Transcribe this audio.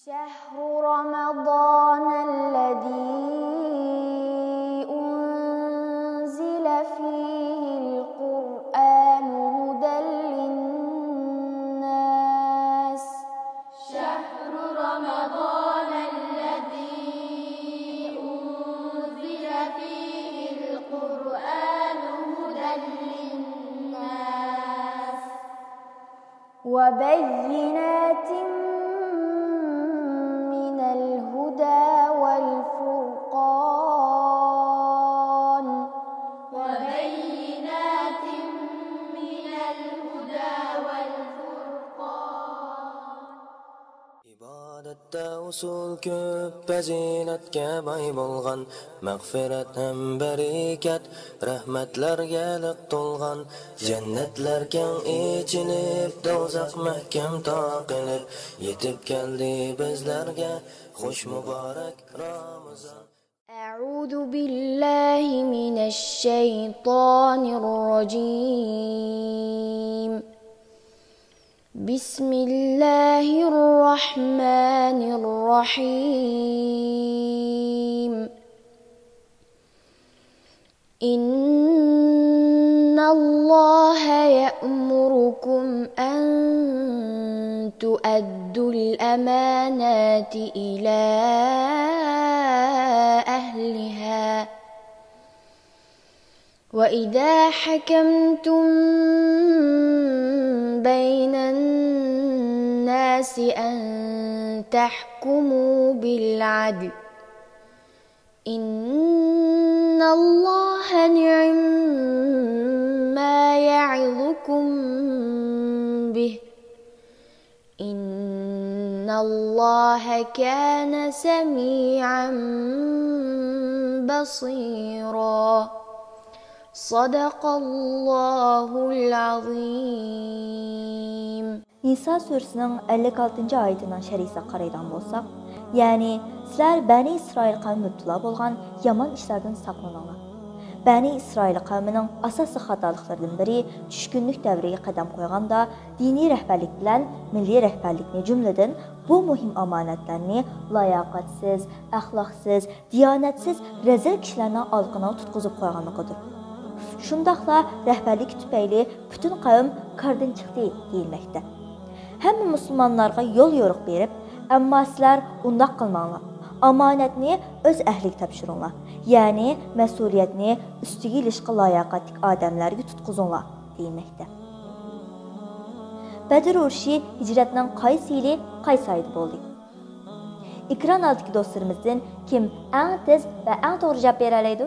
شهر رمضان الذي أنزل فيه القرآن هدى للناس. شهر رمضان الذي أنزل فيه القرآن هدى للناس وبينات من الهدى والفرقان. وبينات من الهدى والفرقان. İbadətdə usul köp, fəzilətə bay bolğan, məğfirət həm bərəkət, rəhmətlərə liq tolğan, cənnətlər kəng içilib, dozaq məhkəm taqilib, yetib gəldi bizlərə xoş mübarək Ramazan. أعوذ بالله من الشيطان الرجيم. بسم الله الرحمن الرحيم. إن الله يأمركم أن تؤدوا الأمانات إلى أهلها وإذا حكمتم بين الناس أن تحكموا بالعدل. إن الله نعم ما يعظكم به. إن الله كان سميعا بصيرا. صدق الله العظيم. Nisa suresinin 56-cı ayetinden şərhə qaraydan bolsaq, yəni sizlər Bəni İsrail qavmi mübtila bolğan yaman işlərdən saqlananlar. Bəni İsrail qavminin asaslı xatalıqlarından biri düşkünlük dövrüyə qədəm qoyğanda dini rəhbərlik bilən milli rəhbərlikni cümlədən bu mühim amanətlərini layaqətsiz, əxlaqsız, diyanətsiz, rəzil kişilərinə alqına tutquzub qoyğanlıqıdır. Şundaqla rəhbərlik tüpəyli bütün qavm qardan çıxdı deyilməkdə. Həmmə müsəlmanlara yol yoruq verib, əmma sizlər undaq qılmaqla, amanətini öz əhlik tapşırınlar, yəni məsuliyyətini üstüge ilişqi layaqətlik adəmlərə tutquzunlar deyilməkdə. Bədir uruşu hicrətdən qaysı ili, qaysı ayda oldu? Ekran altındakı dostlarımızdan kim ən tez və ən doğru cavab verəliydi?